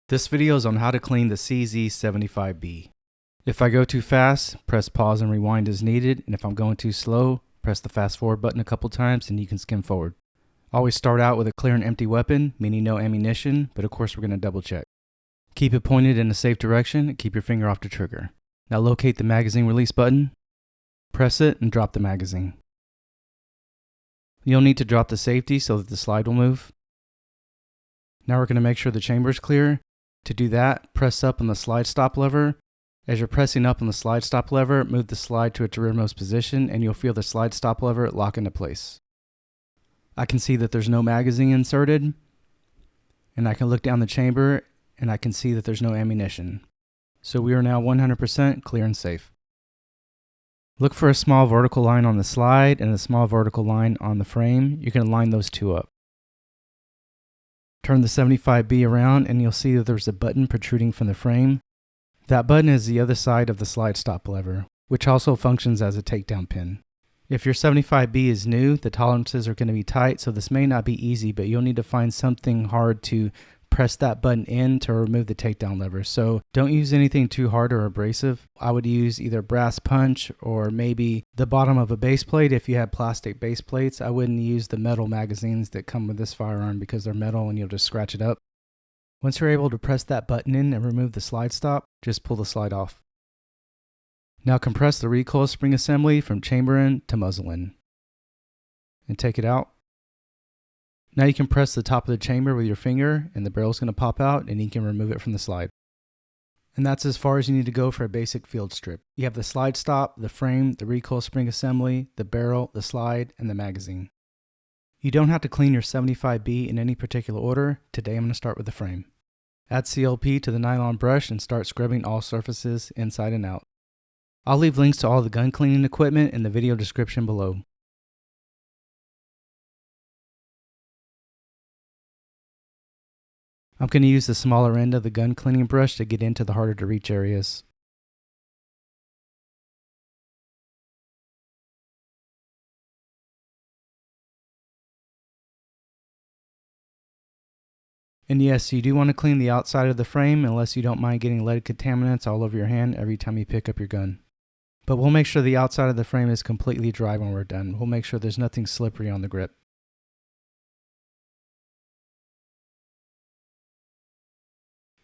This video is on how to clean the CZ75B. If I go too fast, press pause and rewind as needed, and if I'm going too slow, press the fast forward button a couple times and you can skim forward. Always start out with a clear and empty weapon, meaning no ammunition, but of course we're going to double check. Keep it pointed in a safe direction and keep your finger off the trigger. Now locate the magazine release button, press it and drop the magazine. You'll need to drop the safety so that the slide will move. Now we're going to make sure the chamber is clear. To do that, press up on the slide stop lever. As you're pressing up on the slide stop lever, move the slide to its rearmost position and you'll feel the slide stop lever lock into place. I can see that there's no magazine inserted, and I can look down the chamber and I can see that there's no ammunition. So we are now 100% clear and safe. Look for a small vertical line on the slide and a small vertical line on the frame. You can line those two up. Turn the 75B around and you'll see that there's a button protruding from the frame. That button is the other side of the slide stop lever, which also functions as a takedown pin. If your 75B is new, the tolerances are going to be tight, so this may not be easy, but you'll need to find something hard to press that button in to remove the takedown lever. So don't use anything too hard or abrasive. I would use either brass punch or maybe the bottom of a base plate if you have plastic base plates. I wouldn't use the metal magazines that come with this firearm because they're metal and you'll just scratch it up. Once you're able to press that button in and remove the slide stop, just pull the slide off. Now compress the recoil spring assembly from chamber end to muzzle end and take it out. Now you can press the top of the chamber with your finger and the barrel is going to pop out and you can remove it from the slide. And that's as far as you need to go for a basic field strip. You have the slide stop, the frame, the recoil spring assembly, the barrel, the slide, and the magazine. You don't have to clean your 75B in any particular order. Today I'm going to start with the frame. Add CLP to the nylon brush and start scrubbing all surfaces inside and out. I'll leave links to all the gun cleaning equipment in the video description below. I'm going to use the smaller end of the gun cleaning brush to get into the harder to reach areas. And yes, you do want to clean the outside of the frame unless you don't mind getting lead contaminants all over your hand every time you pick up your gun. But we'll make sure the outside of the frame is completely dry when we're done. We'll make sure there's nothing slippery on the grip.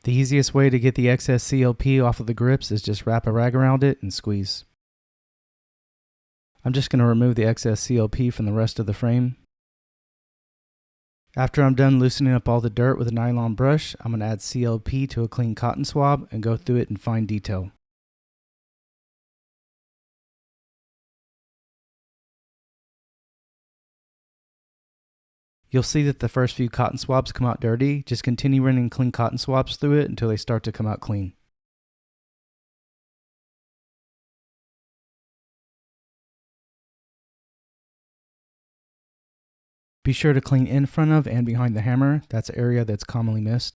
The easiest way to get the excess CLP off of the grips is just wrap a rag around it and squeeze. I'm just going to remove the excess CLP from the rest of the frame. After I'm done loosening up all the dirt with a nylon brush, I'm going to add CLP to a clean cotton swab and go through it in fine detail. You'll see that the first few cotton swabs come out dirty. Just continue running clean cotton swabs through it until they start to come out clean. Be sure to clean in front of and behind the hammer. That's an area that's commonly missed.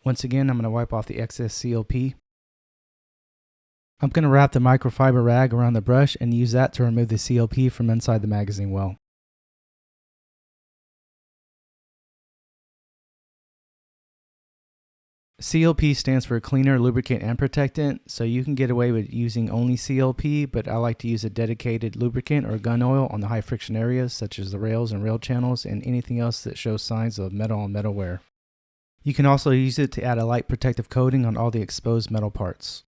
Once again, I'm going to wipe off the excess CLP. I'm going to wrap the microfiber rag around the brush and use that to remove the CLP from inside the magazine well. CLP stands for cleaner, lubricant, and protectant, so you can get away with using only CLP, but I like to use a dedicated lubricant or gun oil on the high friction areas such as the rails and rail channels and anything else that shows signs of metal on metal wear. You can also use it to add a light protective coating on all the exposed metal parts.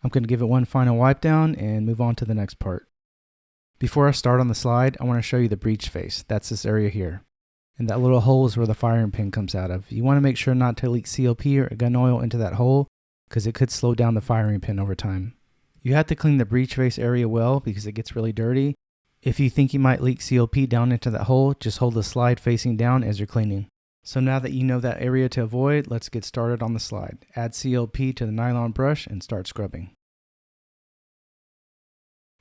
I'm going to give it one final wipe down and move on to the next part. Before I start on the slide, I want to show you the breech face. That's this area here. And that little hole is where the firing pin comes out of. You want to make sure not to leak CLP or gun oil into that hole because it could slow down the firing pin over time. You have to clean the breech face area well because it gets really dirty. If you think you might leak CLP down into that hole, just hold the slide facing down as you're cleaning. So now that you know that area to avoid, let's get started on the slide. Add CLP to the nylon brush and start scrubbing.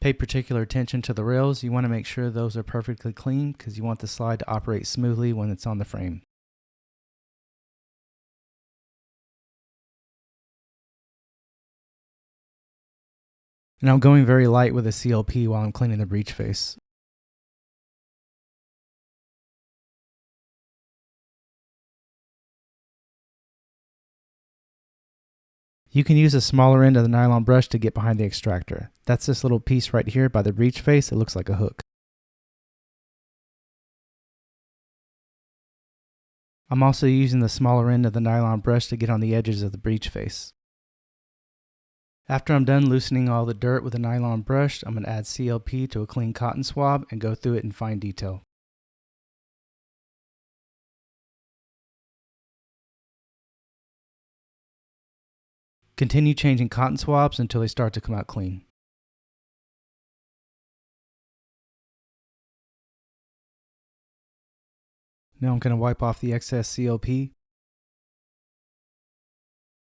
Pay particular attention to the rails. You want to make sure those are perfectly clean because you want the slide to operate smoothly when it's on the frame. And I'm going very light with a CLP while I'm cleaning the breech face. You can use a smaller end of the nylon brush to get behind the extractor. That's this little piece right here by the breech face. It looks like a hook. I'm also using the smaller end of the nylon brush to get on the edges of the breech face. After I'm done loosening all the dirt with a nylon brush, I'm going to add CLP to a clean cotton swab and go through it in fine detail. Continue changing cotton swabs until they start to come out clean. Now I'm going to wipe off the excess CLP.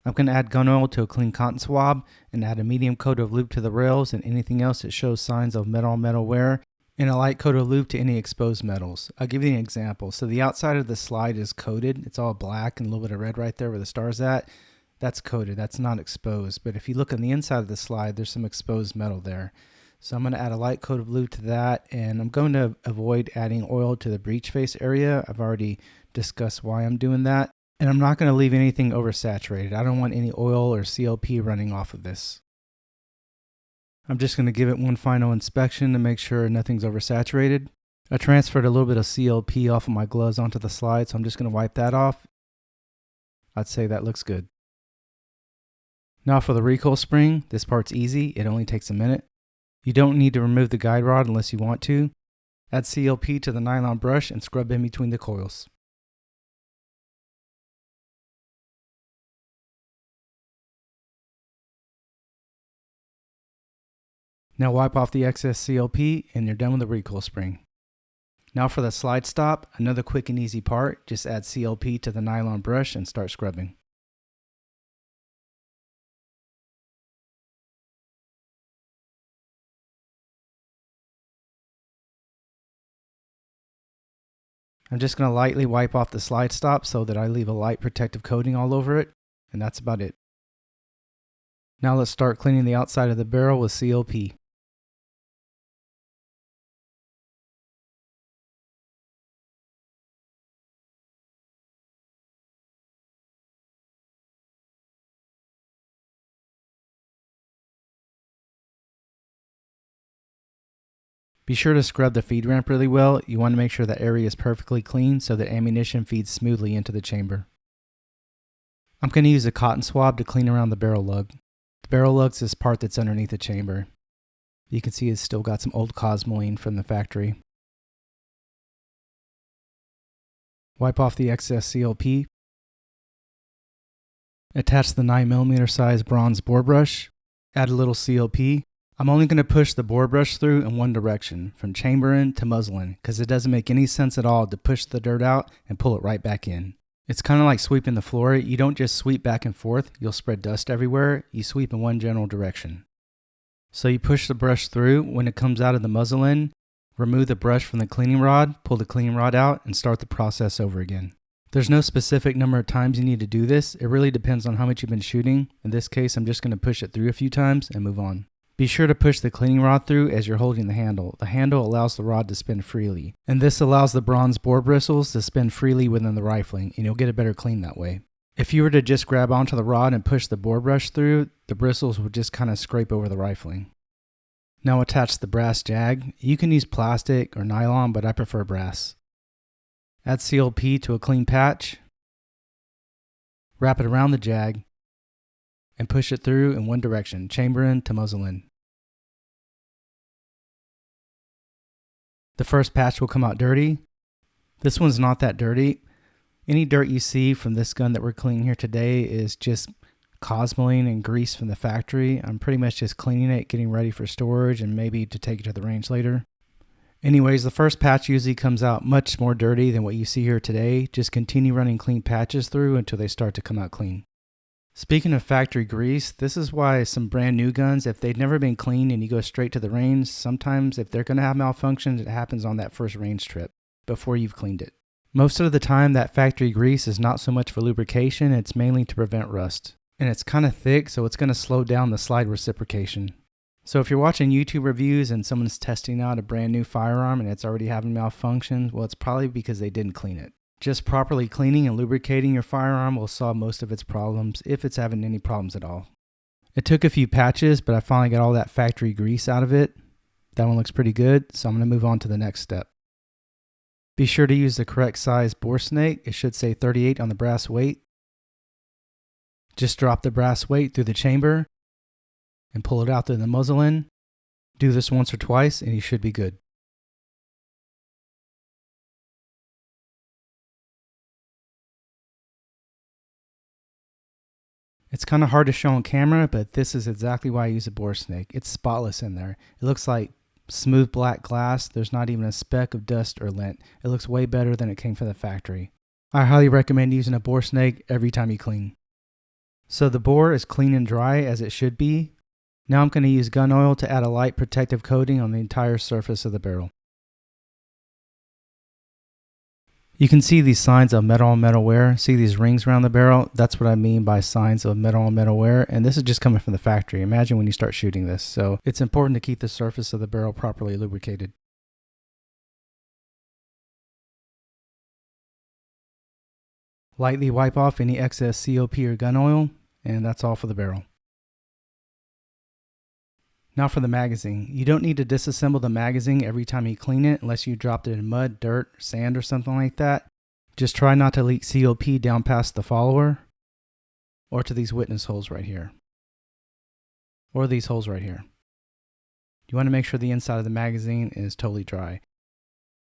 I'm going to add gun oil to a clean cotton swab and add a medium coat of lube to the rails and anything else that shows signs of metal-on-metal wear, and a light coat of lube to any exposed metals. I'll give you an example. So the outside of the slide is coated. It's all black and a little bit of red right there where the star's at. That's coated. That's not exposed. But if you look on the inside of the slide, there's some exposed metal there. So I'm going to add a light coat of lube to that, and I'm going to avoid adding oil to the breech face area. I've already discussed why I'm doing that. And I'm not going to leave anything oversaturated. I don't want any oil or CLP running off of this. I'm just going to give it one final inspection to make sure nothing's oversaturated. I transferred a little bit of CLP off of my gloves onto the slide, so I'm just going to wipe that off. I'd say that looks good. Now for the recoil spring, this part's easy. It only takes a minute. You don't need to remove the guide rod unless you want to. Add CLP to the nylon brush and scrub in between the coils. Now wipe off the excess CLP and you're done with the recoil spring. Now for the slide stop, another quick and easy part. Just add CLP to the nylon brush and start scrubbing. I'm just going to lightly wipe off the slide stop so that I leave a light protective coating all over it, and that's about it. Now let's start cleaning the outside of the barrel with CLP. Be sure to scrub the feed ramp really well. You want to make sure that area is perfectly clean so that ammunition feeds smoothly into the chamber. I'm going to use a cotton swab to clean around the barrel lug. The barrel lug's this part that's underneath the chamber. You can see it's still got some old cosmoline from the factory. Wipe off the excess CLP. Attach the 9mm size bronze bore brush. Add a little CLP. I'm only going to push the bore brush through in one direction, from chamber end to muzzle end, because it doesn't make any sense at all to push the dirt out and pull it right back in. It's kind of like sweeping the floor. You don't just sweep back and forth, you'll spread dust everywhere. You sweep in one general direction. So you push the brush through. When it comes out of the muzzle end, remove the brush from the cleaning rod, pull the cleaning rod out, and start the process over again. There's no specific number of times you need to do this. It really depends on how much you've been shooting. In this case, I'm just going to push it through a few times and move on. Be sure to push the cleaning rod through as you're holding the handle. The handle allows the rod to spin freely, and this allows the bronze bore bristles to spin freely within the rifling, and you'll get a better clean that way. If you were to just grab onto the rod and push the bore brush through, the bristles would just kind of scrape over the rifling. Now attach the brass jag. You can use plastic or nylon, but I prefer brass. Add CLP to a clean patch. Wrap it around the jag and push it through in one direction, chamber end to muzzle end. The first patch will come out dirty. This one's not that dirty. Any dirt you see from this gun that we're cleaning here today is just cosmoline and grease from the factory. I'm pretty much just cleaning it, getting ready for storage, and maybe to take it to the range later. Anyways, the first patch usually comes out much more dirty than what you see here today. Just continue running clean patches through until they start to come out clean. Speaking of factory grease, this is why some brand new guns, if they've never been cleaned and you go straight to the range, sometimes if they're going to have malfunctions, it happens on that first range trip before you've cleaned it. Most of the time, that factory grease is not so much for lubrication, it's mainly to prevent rust. And it's kind of thick, so it's going to slow down the slide reciprocation. So if you're watching YouTube reviews and someone's testing out a brand new firearm and it's already having malfunctions, well, it's probably because they didn't clean it. Just properly cleaning and lubricating your firearm will solve most of its problems, if it's having any problems at all. It took a few patches, but I finally got all that factory grease out of it. That one looks pretty good, so I'm going to move on to the next step. Be sure to use the correct size bore snake. It should say 38 on the brass weight. Just drop the brass weight through the chamber and pull it out through the muzzle end. Do this once or twice and you should be good. It's kind of hard to show on camera, but this is exactly why I use a bore snake. It's spotless in there. It looks like smooth black glass. There's not even a speck of dust or lint. It looks way better than it came from the factory. I highly recommend using a bore snake every time you clean. So the bore is clean and dry as it should be. Now I'm going to use gun oil to add a light protective coating on the entire surface of the barrel. You can see these signs of metal on metal wear. See these rings around the barrel? That's what I mean by signs of metal on metal wear. And this is just coming from the factory. Imagine when you start shooting this. So it's important to keep the surface of the barrel properly lubricated. Lightly wipe off any excess COP or gun oil, and that's all for the barrel. Now for the magazine. You don't need to disassemble the magazine every time you clean it unless you dropped it in mud, dirt, sand, or something like that. Just try not to leak COP down past the follower or to these witness holes right here or these holes right here. You want to make sure the inside of the magazine is totally dry.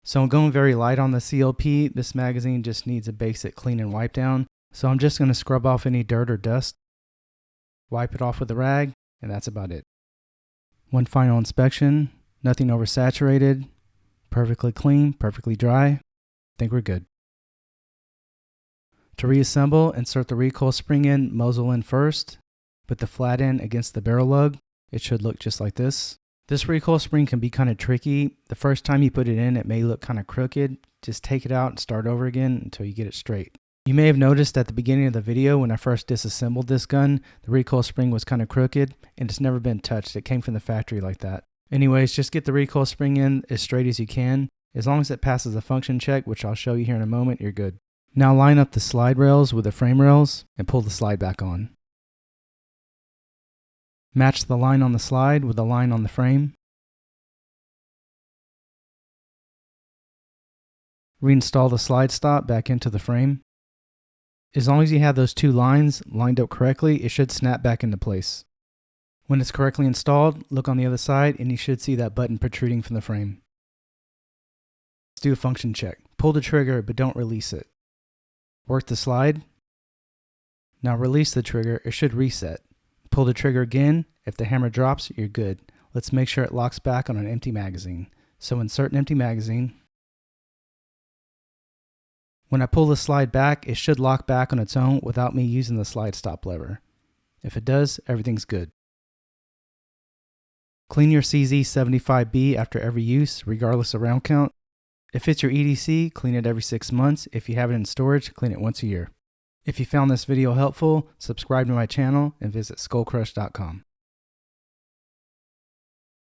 So I'm going very light on the COP. This magazine just needs a basic clean and wipe down. So I'm just going to scrub off any dirt or dust, wipe it off with a rag, and that's about it. One final inspection, nothing oversaturated, perfectly clean, perfectly dry. I think we're good. To reassemble, insert the recoil spring in, muzzle in first. Put the flat end against the barrel lug. It should look just like this. This recoil spring can be kind of tricky. The first time you put it in, it may look kind of crooked. Just take it out and start over again until you get it straight. You may have noticed at the beginning of the video when I first disassembled this gun, the recoil spring was kind of crooked and it's never been touched. It came from the factory like that. Anyways, just get the recoil spring in as straight as you can. As long as it passes a function check, which I'll show you here in a moment, you're good. Now line up the slide rails with the frame rails and pull the slide back on. Match the line on the slide with the line on the frame. Reinstall the slide stop back into the frame. As long as you have those two lines lined up correctly, it should snap back into place. When it's correctly installed, look on the other side and you should see that button protruding from the frame. Let's do a function check. Pull the trigger but don't release it. Work the slide. Now release the trigger, it should reset. Pull the trigger again. If the hammer drops, you're good. Let's make sure it locks back on an empty magazine. So insert an empty magazine. When I pull the slide back, it should lock back on its own without me using the slide stop lever. If it does, everything's good. Clean your CZ75B after every use, regardless of round count. If it's your EDC, clean it every 6 months. If you have it in storage, clean it once a year. If you found this video helpful, subscribe to my channel and visit skullcrush.com.